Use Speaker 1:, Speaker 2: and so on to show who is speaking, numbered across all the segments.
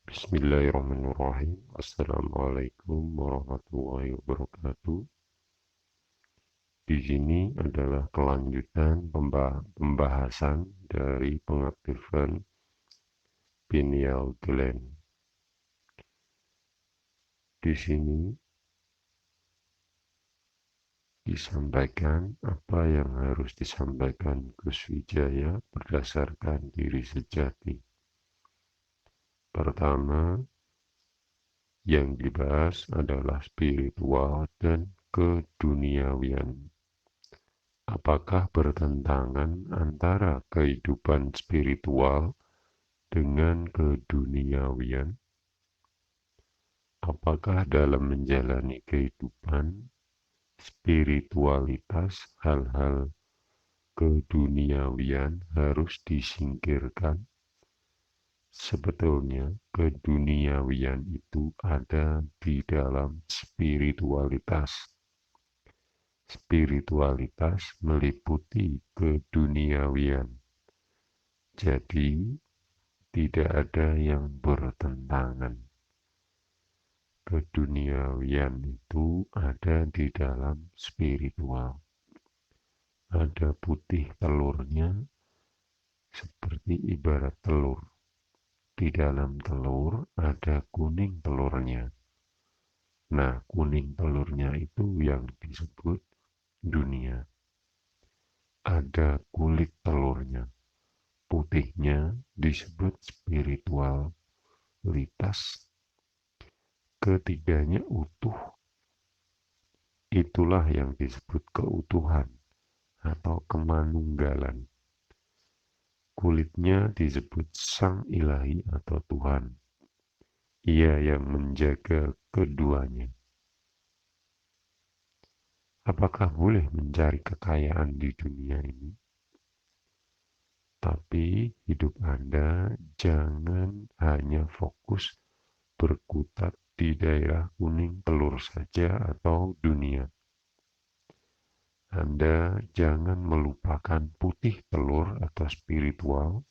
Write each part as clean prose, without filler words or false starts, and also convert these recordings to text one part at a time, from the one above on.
Speaker 1: Bismillahirrahmanirrahim. Assalamualaikum warahmatullahi wabarakatuh. Di sini adalah kelanjutan pembahasan dari pengaktifan pineal gland. Di sini disampaikan apa yang harus disampaikan Gus Wijaya berdasarkan diri sejati. Pertama, yang dibahas adalah spiritual dan keduniawian. Apakah bertentangan antara kehidupan spiritual dengan keduniawian? Apakah dalam menjalani kehidupan spiritualitas hal-hal keduniawian harus disingkirkan? Sebetulnya keduniawian itu ada di dalam spiritualitas. Spiritualitas meliputi keduniawian. Jadi, tidak ada yang bertentangan. Keduniawian itu ada di dalam spiritual. Ada putih telurnya, seperti ibarat telur. Di dalam telur ada kuning telurnya. Nah, kuning telurnya itu yang disebut dunia. Ada kulit telurnya. Putihnya disebut spiritualitas. Ketiganya utuh. Itulah yang disebut keutuhan atau kemanunggalan. Kulitnya disebut sang ilahi atau Tuhan. Ia yang menjaga keduanya. Apakah boleh mencari kekayaan di dunia ini? Tapi hidup Anda jangan hanya fokus berkutat di daerah kuning telur saja atau dunia. Anda jangan melupakan putih telur atau spiritual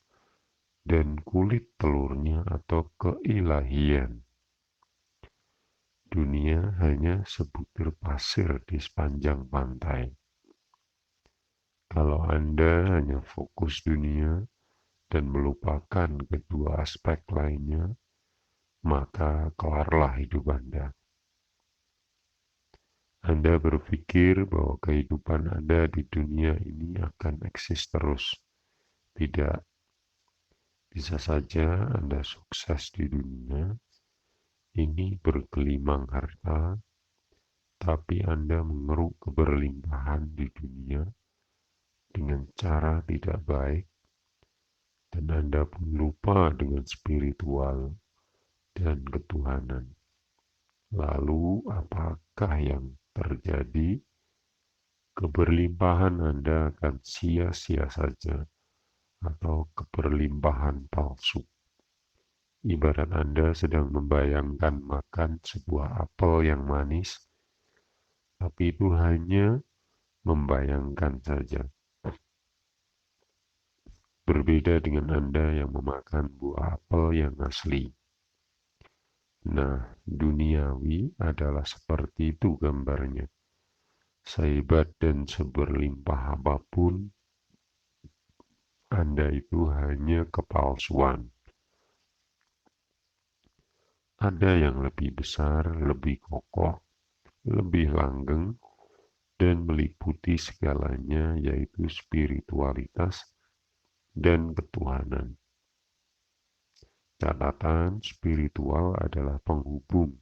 Speaker 1: dan kulit telurnya atau keilahian. Dunia hanya sebutir pasir di sepanjang pantai. Kalau Anda hanya fokus dunia dan melupakan kedua aspek lainnya, maka kelarlah hidup Anda. Anda berpikir bahwa kehidupan Anda di dunia ini akan eksis terus. Tidak. Bisa saja Anda sukses di dunia, ini bergelimang harta, tapi Anda mengeruk keberlimpahan di dunia dengan cara tidak baik, dan Anda pun lupa dengan spiritual dan ketuhanan. Lalu apakah yang terjadi? Keberlimpahan Anda akan sia-sia saja atau keberlimpahan palsu. Ibarat Anda sedang membayangkan makan sebuah apel yang manis, tapi itu hanya membayangkan saja. Berbeda dengan Anda yang memakan buah apel yang asli. Nah, duniawi adalah seperti itu gambarnya. Sehebat dan seberlimpah apapun, Anda itu hanya kepalsuan. Ada yang lebih besar, lebih kokoh, lebih langgeng, dan meliputi segalanya, yaitu spiritualitas dan ketuhanan. Catatan spiritual adalah penghubung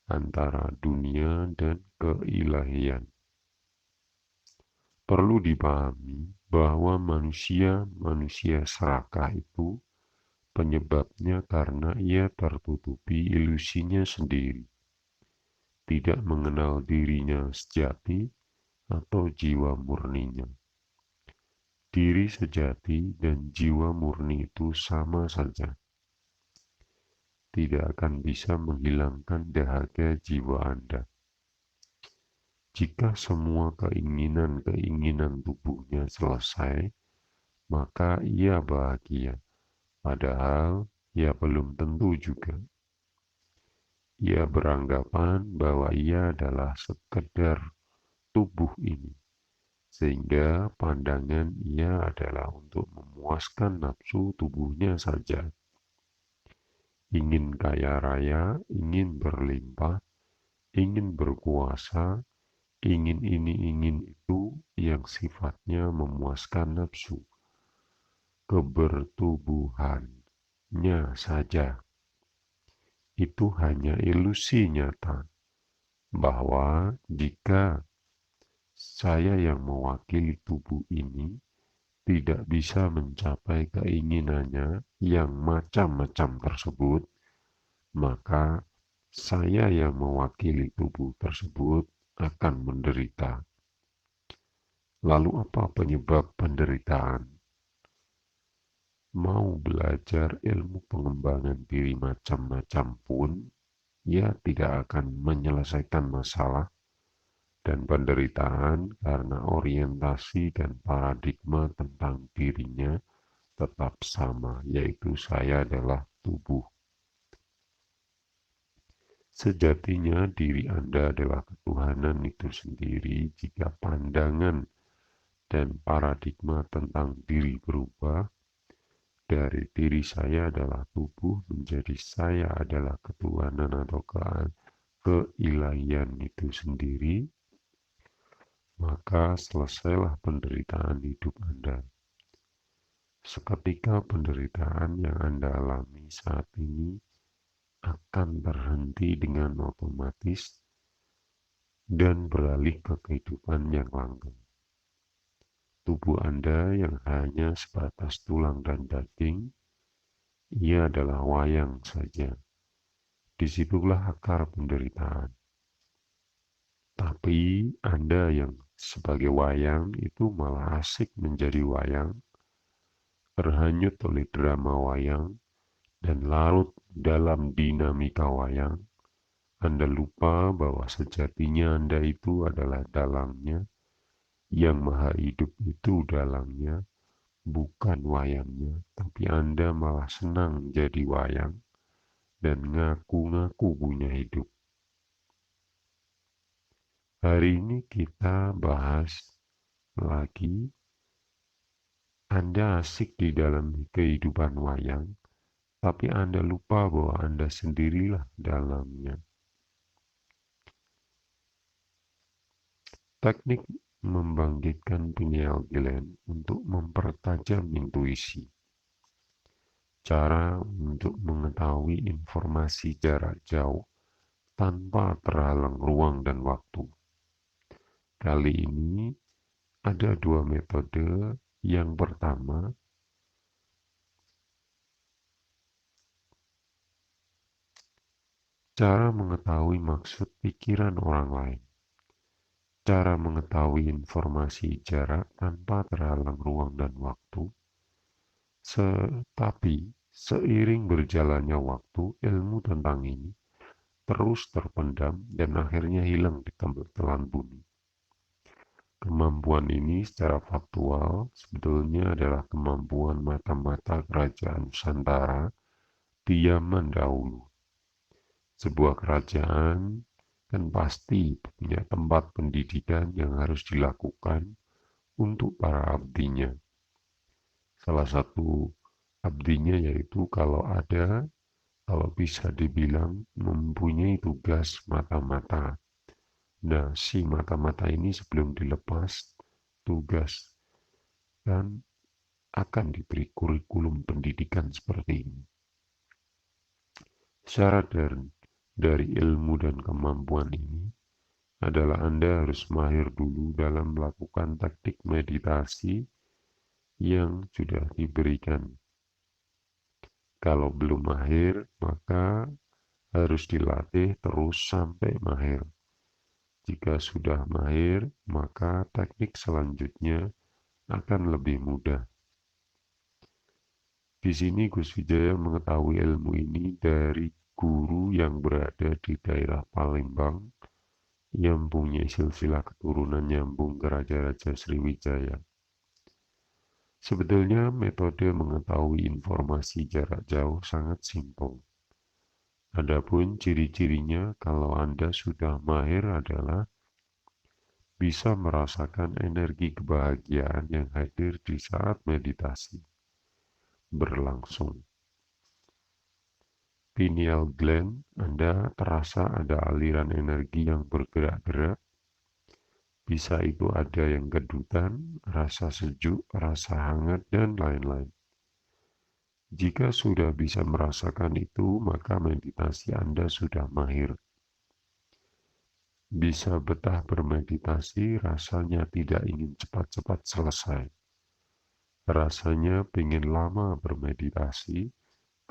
Speaker 1: antara dunia dan keilahian. Perlu dipahami bahwa manusia serakah itu penyebabnya karena ia tertutupi ilusinya sendiri, tidak mengenal dirinya sejati atau jiwa murninya. Diri sejati dan jiwa murni itu sama saja. Tidak akan bisa menghilangkan dahaga jiwa Anda. Jika semua keinginan-keinginan tubuhnya selesai, maka ia bahagia. Padahal Ya belum tentu juga. Ia beranggapan bahwa ia adalah sekedar tubuh ini, sehingga pandangan ia adalah untuk memuaskan nafsu tubuhnya saja. Ingin kaya raya, ingin berlimpah, ingin berkuasa, ingin ini, ingin itu yang sifatnya memuaskan nafsu, kebertubuhannya saja. Itu hanya ilusi nyata bahwa jika saya yang mewakili tubuh ini tidak bisa mencapai keinginannya yang macam-macam tersebut, maka saya yang mewakili tubuh tersebut akan menderita. Lalu apa penyebab penderitaan? Mau belajar ilmu pengembangan diri macam-macam pun, ia tidak akan menyelesaikan masalah dan penderitaan karena orientasi dan paradigma tentang dirinya tetap sama, yaitu saya adalah tubuh. Sejatinya diri Anda adalah ketuhanan itu sendiri jika pandangan dan paradigma tentang diri berubah dari diri saya adalah tubuh menjadi saya adalah ketuhanan atau keilahian itu sendiri, maka selesailah penderitaan hidup Anda. Seketika penderitaan yang Anda alami saat ini akan terhenti dengan otomatis dan beralih ke kehidupan yang langgeng. Tubuh Anda yang hanya sebatas tulang dan daging, ia adalah wayang saja. Disitulah akar penderitaan. Tapi Anda yang sebagai wayang itu malah asik menjadi wayang, terhanyut oleh drama wayang, dan larut dalam dinamika wayang. Anda lupa bahwa sejatinya Anda itu adalah dalangnya, yang maha hidup itu dalangnya, bukan wayangnya, tapi Anda malah senang jadi wayang dan ngaku-ngaku punya hidup. Hari ini kita bahas lagi, Anda asik di dalam kehidupan wayang, tapi Anda lupa bahwa Anda sendirilah dalamnya. Teknik membangkitkan pineal gland untuk mempertajam intuisi. Cara untuk mengetahui informasi jarak jauh tanpa terhalang ruang dan waktu. Kali ini ada dua metode. Yang pertama, cara mengetahui maksud pikiran orang lain. Cara mengetahui informasi jarak tanpa terhalang ruang dan waktu. Tetapi seiring berjalannya waktu, ilmu tentang ini terus terpendam dan akhirnya hilang di telan bumi. Kemampuan ini secara faktual sebetulnya adalah kemampuan mata-mata kerajaan Nusantara di zaman dahulu. Sebuah kerajaan kan pasti punya tempat pendidikan yang harus dilakukan untuk para abdinya. Salah satu abdinya yaitu kalau bisa dibilang mempunyai tugas mata-mata. Nah, si mata-mata ini sebelum dilepas tugas dan akan diberi kurikulum pendidikan seperti ini. Syarat dari ilmu dan kemampuan ini adalah Anda harus mahir dulu dalam melakukan taktik meditasi yang sudah diberikan. Kalau belum mahir, maka harus dilatih terus sampai mahir. Jika sudah mahir, maka teknik selanjutnya akan lebih mudah. Di sini Gus Wijaya mengetahui ilmu ini dari guru yang berada di daerah Palembang yang punya silsilah keturunan nyambung ke Raja-Raja Sriwijaya. Sebetulnya metode mengetahui informasi jarak jauh sangat simpel. Adapun ciri-cirinya kalau Anda sudah mahir adalah bisa merasakan energi kebahagiaan yang hadir di saat meditasi berlangsung. Pineal gland Anda terasa ada aliran energi yang bergerak-gerak. Bisa itu ada yang kedutan, rasa sejuk, rasa hangat, dan lain-lain. Jika sudah bisa merasakan itu, maka meditasi Anda sudah mahir. Bisa betah bermeditasi, rasanya tidak ingin cepat-cepat selesai. Rasanya pengen lama bermeditasi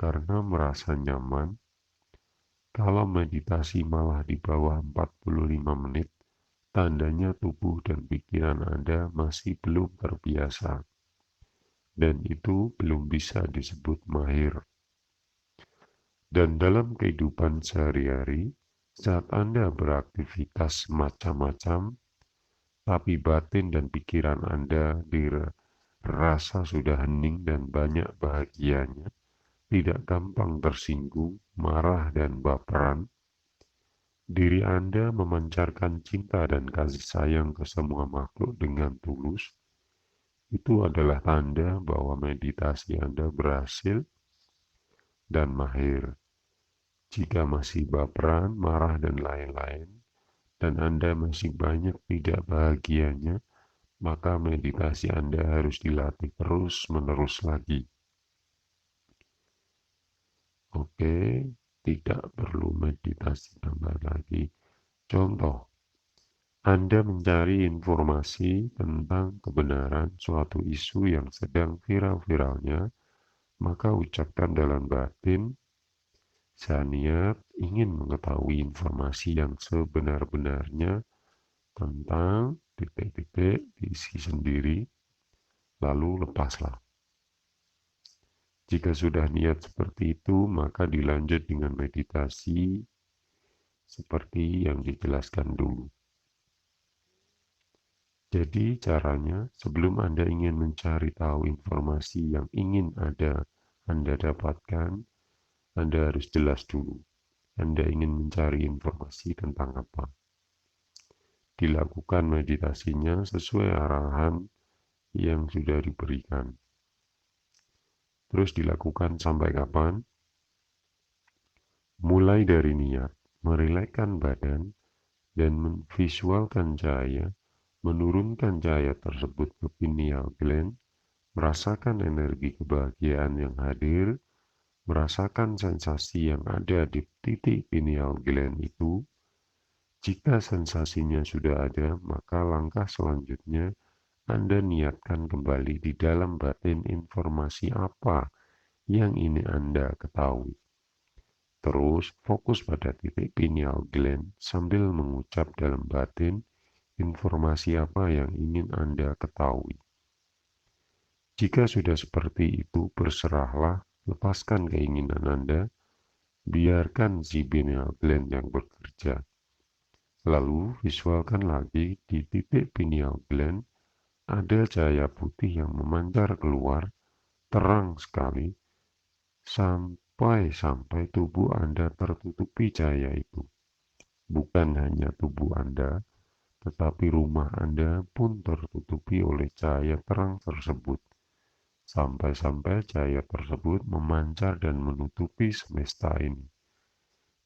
Speaker 1: karena merasa nyaman. Kalau meditasi malah di bawah 45 menit, tandanya tubuh dan pikiran Anda masih belum terbiasa. Dan itu belum bisa disebut mahir. Dan dalam kehidupan sehari-hari, saat Anda beraktivitas macam-macam, tapi batin dan pikiran Anda dirasa sudah hening dan banyak bahagianya, tidak gampang tersinggung, marah, dan baperan, diri Anda memancarkan cinta dan kasih sayang ke semua makhluk dengan tulus, itu adalah tanda bahwa meditasi Anda berhasil dan mahir. Jika masih baperan, marah, dan lain-lain, dan Anda masih banyak tidak bahagianya, maka meditasi Anda harus dilatih terus-menerus lagi. Oke, tidak perlu meditasi tambah lagi. Contoh, Anda mencari informasi tentang kebenaran suatu isu yang sedang viral-viralnya, maka ucapkan dalam batin, saya niat ingin mengetahui informasi yang sebenar-benarnya tentang titik-titik diisi sendiri, lalu lepaslah. Jika sudah niat seperti itu, maka dilanjut dengan meditasi seperti yang dijelaskan dulu. Jadi caranya, sebelum Anda ingin mencari tahu informasi yang ingin Anda dapatkan, Anda harus jelas dulu. Anda ingin mencari informasi tentang apa. Dilakukan meditasinya sesuai arahan yang sudah diberikan. Terus dilakukan sampai kapan? Mulai dari niat, merilekkan badan, dan memvisualkan cahaya, menurunkan cahaya tersebut ke pineal gland, merasakan energi kebahagiaan yang hadir, merasakan sensasi yang ada di titik pineal gland itu. Jika sensasinya sudah ada, maka langkah selanjutnya Anda niatkan kembali di dalam batin informasi apa yang ini Anda ketahui. Terus fokus pada titik pineal gland sambil mengucap dalam batin informasi apa yang ingin Anda ketahui. Jika sudah seperti itu, berserahlah, lepaskan keinginan Anda, biarkan si pineal gland yang bekerja. Lalu visualkan lagi di titik pineal gland ada cahaya putih yang memancar keluar, terang sekali, sampai tubuh Anda tertutupi cahaya itu. Bukan hanya tubuh Anda, tetapi rumah Anda pun tertutupi oleh cahaya terang tersebut. Sampai-sampai cahaya tersebut memancar dan menutupi semesta ini.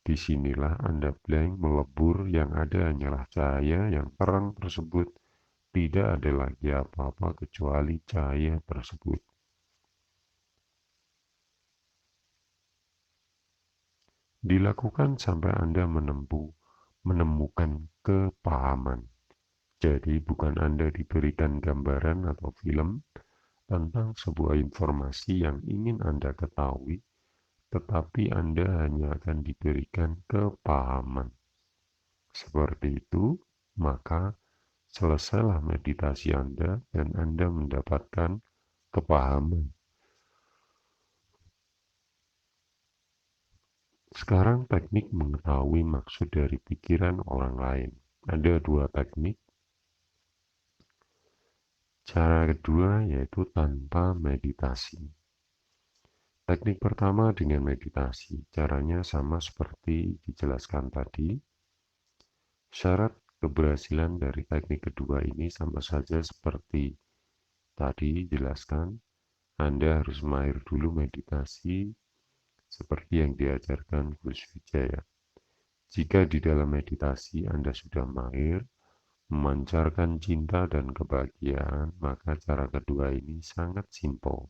Speaker 1: Disinilah Anda blank melebur, yang ada hanyalah cahaya yang terang tersebut. Tidak ada lagi apa-apa kecuali cahaya tersebut. Dilakukan sampai Anda menemukan kepahaman. Jadi bukan Anda diberikan gambaran atau film tentang sebuah informasi yang ingin Anda ketahui, tetapi Anda hanya akan diberikan kepahaman. Seperti itu, maka selesailah meditasi Anda dan Anda mendapatkan kepahaman. Sekarang teknik mengetahui maksud dari pikiran orang lain. Ada dua teknik. Cara kedua yaitu tanpa meditasi. Teknik pertama dengan meditasi, caranya sama seperti dijelaskan tadi. Syarat keberhasilan dari teknik kedua ini sama saja seperti tadi jelaskan. Anda harus mahir dulu meditasi seperti yang diajarkan Gus Wijaya. Jika di dalam meditasi Anda sudah mahir memancarkan cinta dan kebahagiaan, maka cara kedua ini sangat simpel.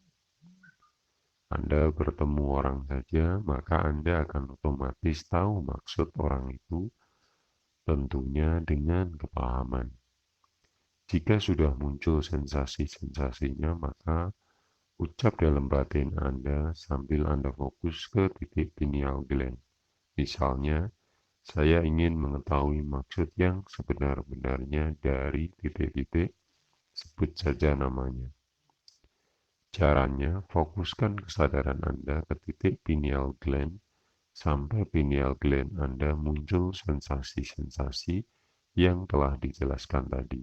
Speaker 1: Anda bertemu orang saja, maka Anda akan otomatis tahu maksud orang itu, tentunya dengan kepahaman. Jika sudah muncul sensasi-sensasinya, maka ucap dalam batin Anda sambil Anda fokus ke titik pineal gland. Misalnya, saya ingin mengetahui maksud yang sebenar-benarnya dari titik-titik, sebut saja namanya. Caranya, fokuskan kesadaran Anda ke titik pineal gland sampai pineal gland Anda muncul sensasi-sensasi yang telah dijelaskan tadi.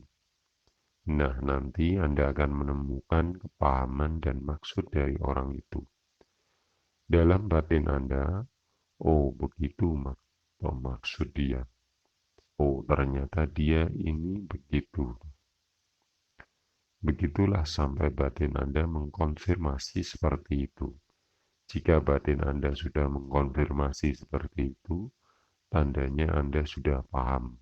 Speaker 1: Nah, nanti Anda akan menemukan kepahaman dan maksud dari orang itu. Dalam batin Anda, oh begitu maksud dia. Oh, ternyata dia ini begitu. Begitulah sampai batin Anda mengkonfirmasi seperti itu. Jika batin Anda sudah mengkonfirmasi seperti itu, tandanya Anda sudah paham.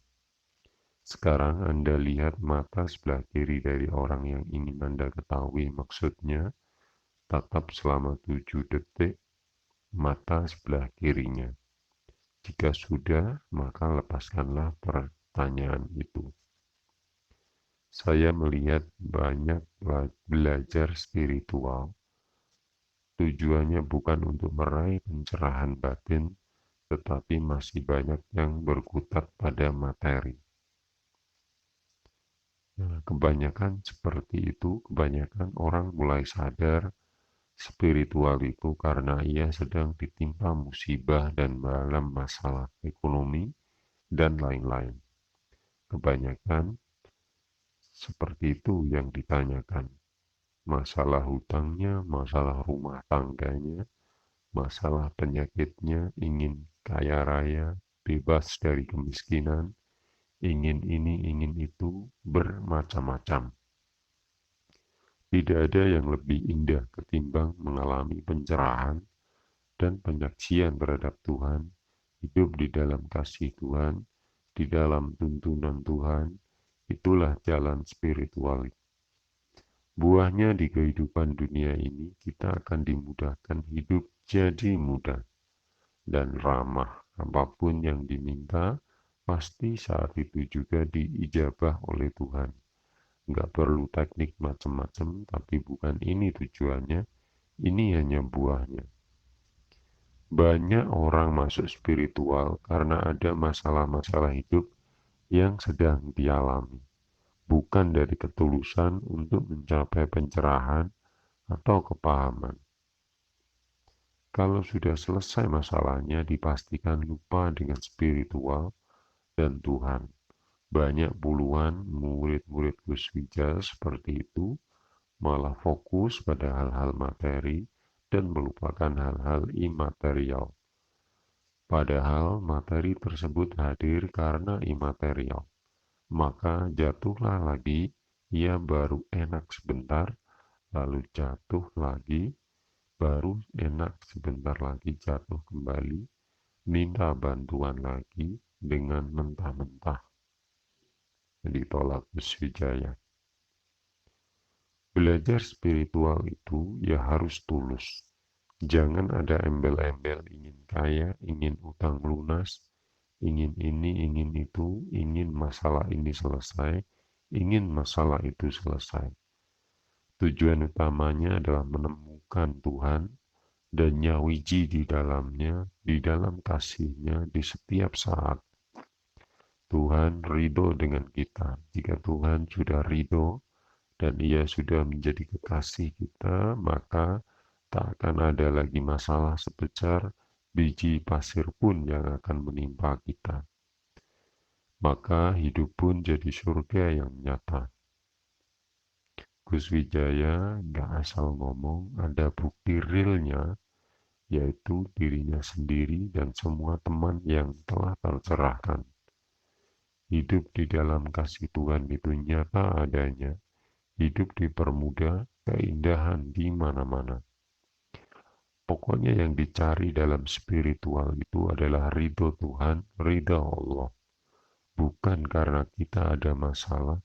Speaker 1: Sekarang Anda lihat mata sebelah kiri dari orang yang ingin Anda ketahui maksudnya, tatap selama 7 detik mata sebelah kirinya. Jika sudah, maka lepaskanlah pertanyaan itu. Saya melihat banyak belajar spiritual. Tujuannya bukan untuk meraih pencerahan batin, tetapi masih banyak yang berkutat pada materi. Nah, kebanyakan seperti itu, kebanyakan orang mulai sadar spiritual itu karena ia sedang ditimpa musibah dan dalam masalah ekonomi dan lain-lain. Kebanyakan seperti itu yang ditanyakan. Masalah hutangnya, masalah rumah tangganya, masalah penyakitnya, ingin kaya raya, bebas dari kemiskinan, ingin ini, ingin itu, bermacam-macam. Tidak ada yang lebih indah ketimbang mengalami pencerahan dan penyaksian terhadap Tuhan, hidup di dalam kasih Tuhan, di dalam tuntunan Tuhan. Itulah jalan spiritual. Buahnya di kehidupan dunia ini kita akan dimudahkan hidup jadi mudah dan ramah. Apapun yang diminta, pasti saat itu juga diijabah oleh Tuhan. Nggak perlu teknik macam-macam, tapi bukan ini tujuannya, ini hanya buahnya. Banyak orang masuk spiritual karena ada masalah-masalah hidup yang sedang dialami, bukan dari ketulusan untuk mencapai pencerahan atau kepahaman. Kalau sudah selesai masalahnya, dipastikan lupa dengan spiritual dan Tuhan. Banyak puluhan murid-murid Gus Wijaya seperti itu, malah fokus pada hal-hal materi dan melupakan hal-hal imaterial. Padahal materi tersebut hadir karena imaterial. Maka jatuhlah lagi, ia baru enak sebentar, lalu jatuh lagi, baru enak sebentar lagi jatuh kembali, minta bantuan lagi dengan mentah-mentah. Ditolak Gus Wijaya. Belajar spiritual itu ya harus tulus. Jangan ada embel-embel ingin kaya, ingin utang lunas, ingin ini, ingin itu, ingin masalah ini selesai, ingin masalah itu selesai. Tujuan utamanya adalah menemukan Tuhan dan nyawiji di dalamnya, di dalam kasih-Nya di setiap saat. Tuhan ridho dengan kita. Jika Tuhan sudah ridho dan Ia sudah menjadi kekasih kita, maka tak akan ada lagi masalah sebesar biji pasir pun yang akan menimpa kita. Maka hidup pun jadi surga yang nyata. Gus Wijaya nggak asal ngomong, ada bukti realnya, yaitu dirinya sendiri dan semua teman yang telah tercerahkan. Hidup di dalam kasih Tuhan itu nyata adanya, hidup dipermudah, keindahan di mana-mana. Pokoknya yang dicari dalam spiritual itu adalah ridho Tuhan, ridho Allah. Bukan karena kita ada masalah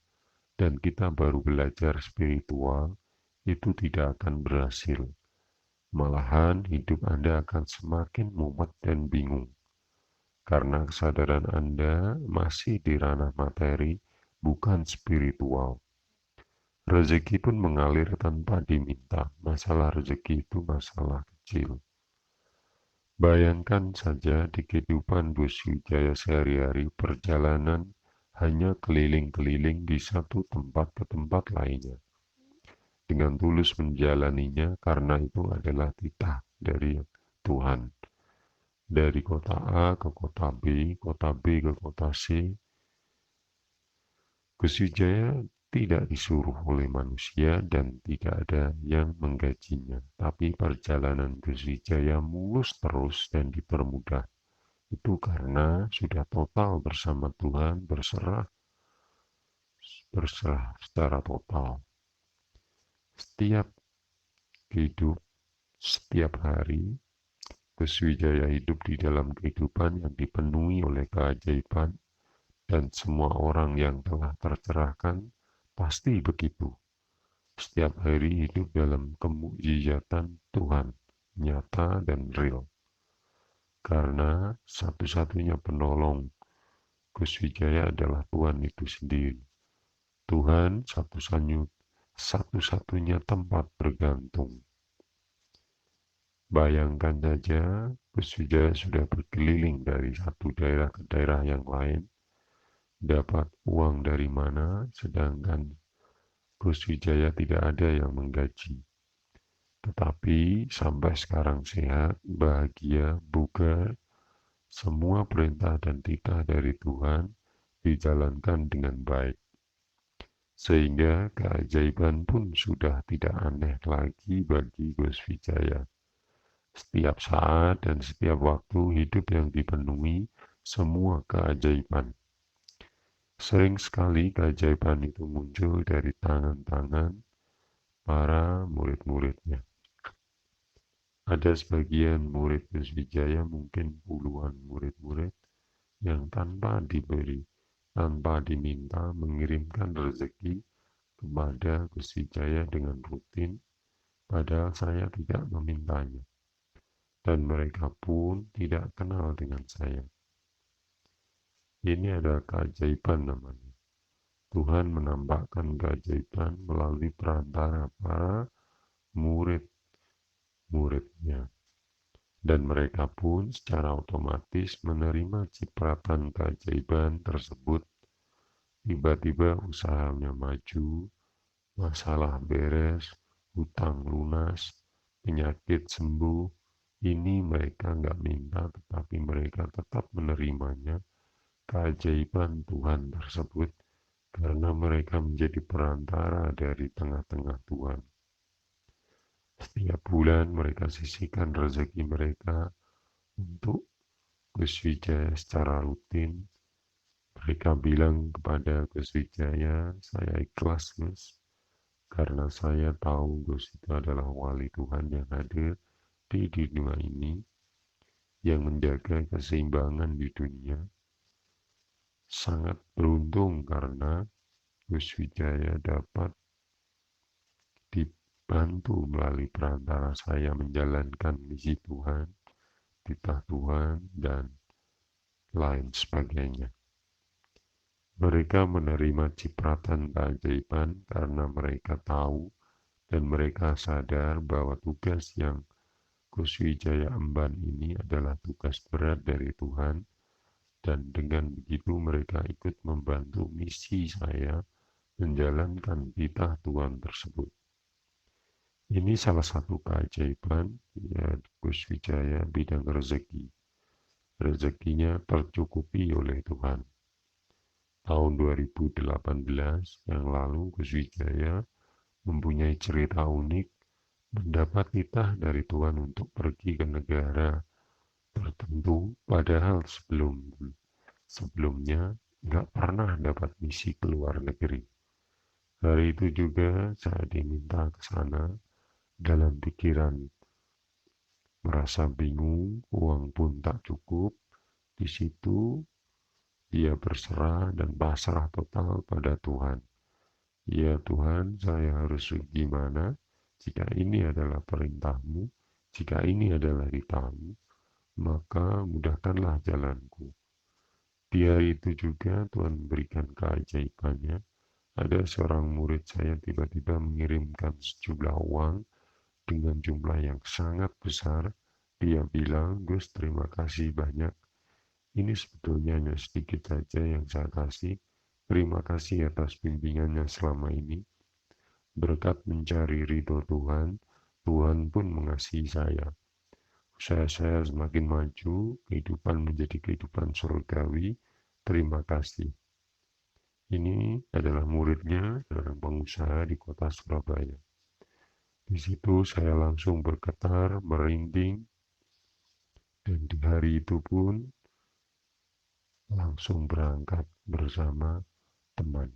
Speaker 1: dan kita baru belajar spiritual, itu tidak akan berhasil. Malahan hidup Anda akan semakin mumet dan bingung. Karena kesadaran Anda masih di ranah materi, bukan spiritual. Rezeki pun mengalir tanpa diminta. Masalah rezeki itu masalah kecil. Bayangkan saja di kehidupan Gus Wijaya sehari-hari perjalanan hanya keliling-keliling di satu tempat ke tempat lainnya. Dengan tulus menjalaninya karena itu adalah titah dari Tuhan. Dari kota A ke kota B, kota B ke kota C, Gus Wijaya tidak disuruh oleh manusia dan tidak ada yang menggajinya. Tapi perjalanan Gus Wijaya mulus terus dan dipermudah. Itu karena sudah total bersama Tuhan, berserah secara total. Setiap hidup, setiap hari, Gus Wijaya hidup di dalam kehidupan yang dipenuhi oleh keajaiban, dan semua orang yang telah tercerahkan pasti begitu. Setiap hari hidup dalam kemukjizatan Tuhan, nyata dan real. Karena satu-satunya penolong Gus Wijaya adalah Tuhan itu sendiri. Tuhan satu-satunya tempat bergantung. Bayangkan saja, Gus Wijaya sudah berkeliling dari satu daerah ke daerah yang lain, dapat uang dari mana, sedangkan Gus Wijaya tidak ada yang menggaji. Tetapi sampai sekarang sehat, bahagia, bugar, semua perintah dan titah dari Tuhan dijalankan dengan baik. Sehingga keajaiban pun sudah tidak aneh lagi bagi Gus Wijaya. Setiap saat dan setiap waktu hidup yang dipenuhi semua keajaiban. Sering sekali keajaiban itu muncul dari tangan-tangan para murid-muridnya. Ada sebagian murid Gus Wijaya, mungkin puluhan murid-murid, yang tanpa diminta mengirimkan rezeki kepada Gus Wijaya dengan rutin, padahal saya tidak memintanya. Dan mereka pun tidak kenal dengan saya. Ini adalah keajaiban namanya. Tuhan menampakkan keajaiban melalui perantara para murid-muridnya. Dan mereka pun secara otomatis menerima cipratan keajaiban tersebut. Tiba-tiba usahanya maju, masalah beres, hutang lunas, penyakit sembuh. Ini mereka nggak minta, tetapi mereka tetap menerimanya, keajaiban Tuhan tersebut, karena mereka menjadi perantara dari tengah-tengah Tuhan. Setiap bulan mereka sisihkan rezeki mereka untuk Gus Wijaya secara rutin. Mereka bilang kepada Gus Wijaya, saya ikhlas Gus, karena saya tahu Gus itu adalah wali Tuhan yang hadir di dunia ini, yang menjaga keseimbangan di dunia. Sangat beruntung karena Gus Wijaya dapat dibantu melalui perantara saya menjalankan misi Tuhan, titah Tuhan, dan lain sebagainya. Mereka menerima cipratan keajaiban karena mereka tahu dan mereka sadar bahwa tugas yang Gus Wijaya emban ini adalah tugas berat dari Tuhan, dan dengan begitu mereka ikut membantu misi saya menjalankan titah Tuhan tersebut. Ini salah satu keajaiban ya Gus Wijaya bidang rezeki. Rezekinya tercukupi oleh Tuhan. Tahun 2018 yang lalu Gus Wijaya mempunyai cerita unik, mendapat titah dari Tuhan untuk pergi ke negara tertentu, padahal sebelumnya nggak pernah dapat misi ke luar negeri. Hari itu juga saya diminta ke sana dalam pikiran merasa bingung, uang pun tak cukup. Di situ dia berserah dan pasrah total pada Tuhan. Ya Tuhan, saya harus gimana? Jika ini adalah perintah-Mu, jika ini adalah titah-Mu, maka mudahkanlah jalanku. Di hari itu juga Tuhan berikan keajaibannya. Ada seorang murid saya tiba-tiba mengirimkan sejumlah uang dengan jumlah yang sangat besar. Dia bilang, Gus, terima kasih banyak. Ini sebetulnya hanya sedikit saja yang saya kasih. Terima kasih atas bimbingannya selama ini. Berkat mencari ridho Tuhan, Tuhan pun mengasihi saya. Saya semakin maju, kehidupan menjadi kehidupan surgawi. Terima kasih. Ini adalah muridnya, seorang pengusaha di kota Surabaya. Di situ saya langsung bergetar, merinding, dan di hari itu pun langsung berangkat bersama teman.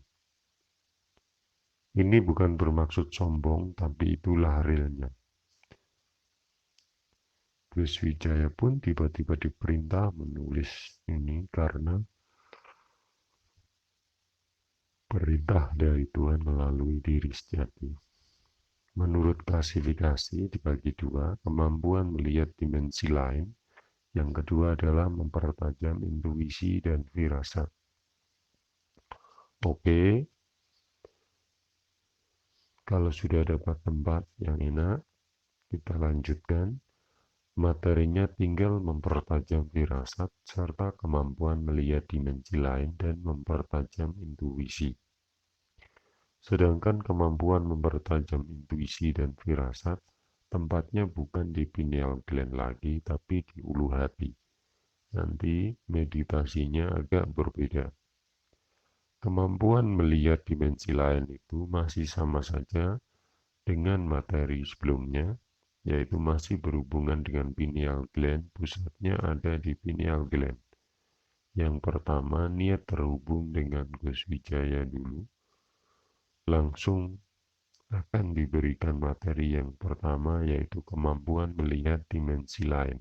Speaker 1: Ini bukan bermaksud sombong, tapi itulah realnya. Gus Wijaya pun tiba-tiba diperintah menulis ini karena perintah dari Tuhan melalui diri sejati. Menurut klasifikasi dibagi dua, kemampuan melihat dimensi lain. Yang kedua adalah mempertajam intuisi dan firasat. Oke, kalau sudah dapat tempat yang enak, kita lanjutkan. Materinya tinggal mempertajam firasat serta kemampuan melihat dimensi lain dan mempertajam intuisi. Sedangkan kemampuan mempertajam intuisi dan firasat tempatnya bukan di pineal gland lagi, tapi di ulu hati. Nanti meditasinya agak berbeda. Kemampuan melihat dimensi lain itu masih sama saja dengan materi sebelumnya, yaitu masih berhubungan dengan pineal gland, pusatnya ada di pineal gland. Yang pertama, niat terhubung dengan Gus Wijaya dulu, langsung akan diberikan materi yang pertama, yaitu kemampuan melihat dimensi lain.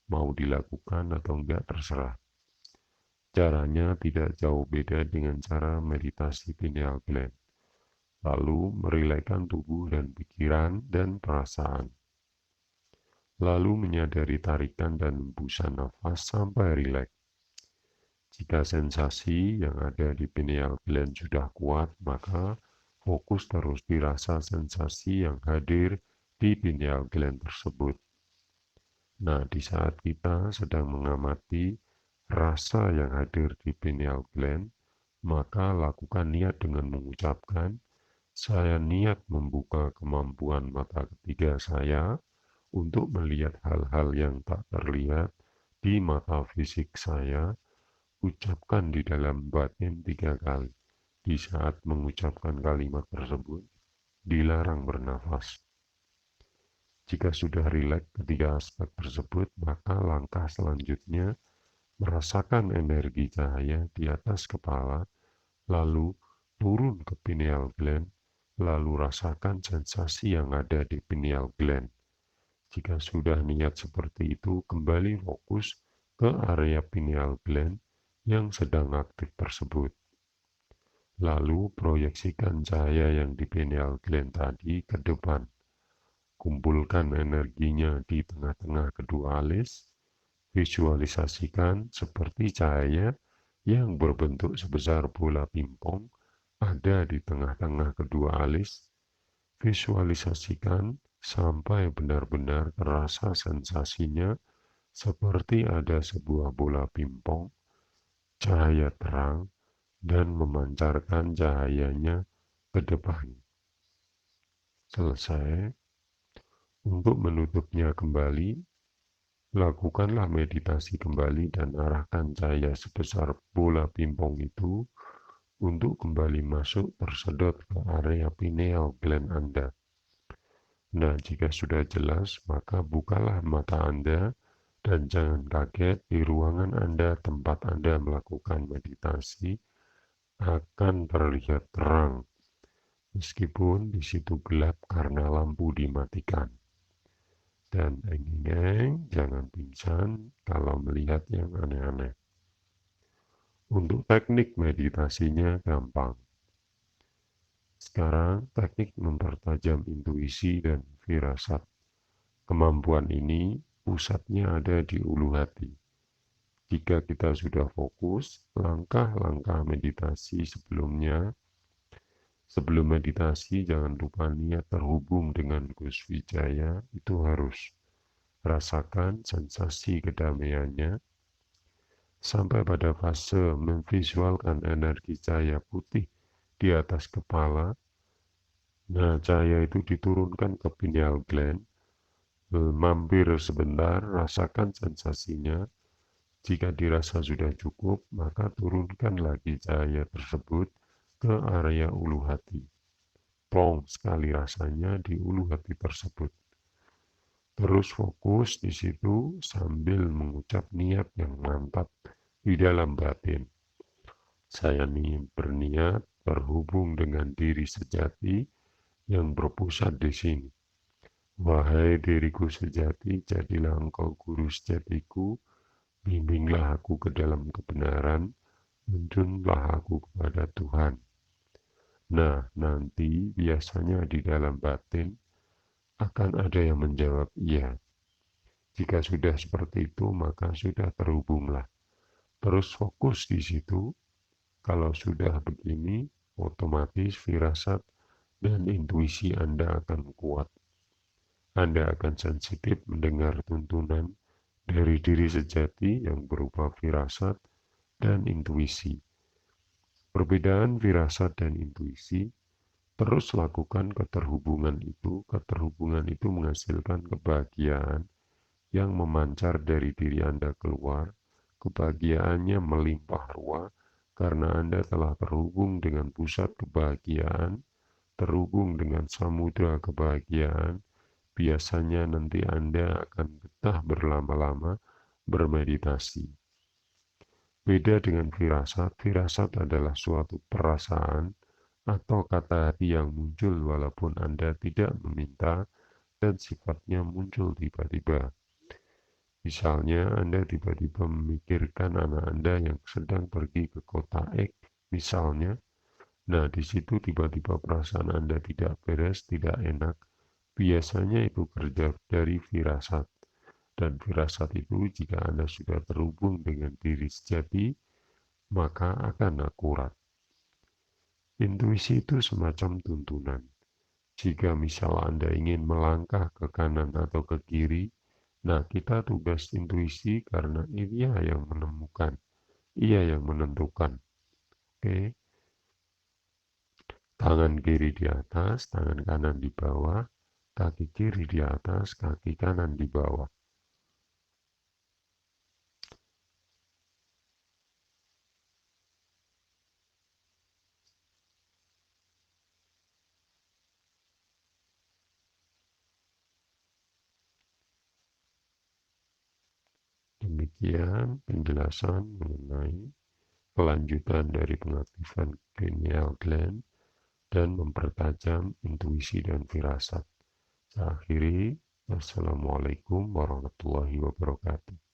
Speaker 1: Mau dilakukan atau enggak terserah. Caranya tidak jauh beda dengan cara meditasi pineal gland. Lalu merilekkan tubuh dan pikiran dan perasaan. Lalu menyadari tarikan dan hembusan nafas sampai rileks. Jika sensasi yang ada di pineal gland sudah kuat, maka fokus terus dirasa sensasi yang hadir di pineal gland tersebut. Nah, di saat kita sedang mengamati rasa yang hadir di pineal gland, maka lakukan niat dengan mengucapkan, saya niat membuka kemampuan mata ketiga saya untuk melihat hal-hal yang tak terlihat di mata fisik saya. Ucapkan di dalam batin 3 kali. Di saat mengucapkan kalimat tersebut, dilarang bernafas. Jika sudah rileks ketiga aspek tersebut, maka langkah selanjutnya merasakan energi cahaya di atas kepala, lalu turun ke pineal gland, lalu rasakan sensasi yang ada di pineal gland. Jika sudah niat seperti itu, kembali fokus ke area pineal gland yang sedang aktif tersebut. Lalu proyeksikan cahaya yang di pineal gland tadi ke depan. Kumpulkan energinya di tengah-tengah kedua alis. Visualisasikan seperti cahaya yang berbentuk sebesar bola pingpong ada di tengah-tengah kedua alis. Visualisasikan sampai benar-benar terasa sensasinya seperti ada sebuah bola pingpong, cahaya terang, dan memancarkan cahayanya ke depan. Selesai. Untuk menutupnya kembali, lakukanlah meditasi kembali dan arahkan cahaya sebesar bola pingpong itu untuk kembali masuk tersedot ke area pineal gland Anda. Nah, jika sudah jelas, maka bukalah mata Anda dan jangan kaget di ruangan Anda tempat Anda melakukan meditasi akan terlihat terang, meskipun di situ gelap karena lampu dimatikan. Dan jangan pingsan kalau melihat yang aneh-aneh. Untuk teknik meditasinya gampang. Sekarang teknik mempertajam intuisi dan firasat. Kemampuan ini pusatnya ada di ulu hati. Jika kita sudah fokus, langkah-langkah meditasi sebelum meditasi jangan lupa niat terhubung dengan Gus Wijaya, itu harus. Rasakan sensasi kedamaiannya, sampai pada fase memvisualkan energi cahaya putih di atas kepala. Nah, cahaya itu diturunkan ke pineal gland, mampir sebentar, rasakan sensasinya. Jika dirasa sudah cukup, maka turunkan lagi cahaya tersebut ke area ulu hati. Plong sekali rasanya di ulu hati tersebut. Terus fokus di situ sambil mengucap niat yang mantap di dalam batin. Saya berniat berhubung dengan diri sejati yang berpusat di sini. Wahai diriku sejati, jadilah engkau guru sejatiku, bimbinglah aku ke dalam kebenaran, tuntunlah aku kepada Tuhan. Nah, nanti biasanya di dalam batin akan ada yang menjawab iya. Jika sudah seperti itu, maka sudah terhubunglah. Terus fokus di situ. Kalau sudah begini, otomatis firasat dan intuisi Anda akan kuat. Anda akan sensitif mendengar tuntunan dari diri sejati yang berupa firasat dan intuisi. Perbedaan firasat dan intuisi, terus lakukan keterhubungan itu. Keterhubungan itu menghasilkan kebahagiaan yang memancar dari diri Anda keluar. Kebahagiaannya melimpah ruah karena Anda telah terhubung dengan pusat kebahagiaan, terhubung dengan samudra kebahagiaan. Biasanya nanti Anda akan betah berlama-lama bermeditasi. Beda dengan firasat, firasat adalah suatu perasaan atau kata hati yang muncul walaupun Anda tidak meminta dan sifatnya muncul tiba-tiba. Misalnya, Anda tiba-tiba memikirkan anak Anda yang sedang pergi ke kota X, misalnya. Nah, di situ tiba-tiba perasaan Anda tidak beres, tidak enak. Biasanya itu kerja dari firasat. Dan firasat itu jika Anda sudah terhubung dengan diri sejati, maka akan akurat. Intuisi itu semacam tuntunan. Jika misal Anda ingin melangkah ke kanan atau ke kiri, nah kita tugas intuisi karena ia yang menemukan, ia yang menentukan. Oke, tangan kiri di atas, tangan kanan di bawah, kaki kiri di atas, kaki kanan di bawah. Demikian penjelasan mengenai kelanjutan dari pengaktifan pineal gland dan mempertajam intuisi dan firasat. Saya akhiri. Wassalamualaikum warahmatullahi wabarakatuh.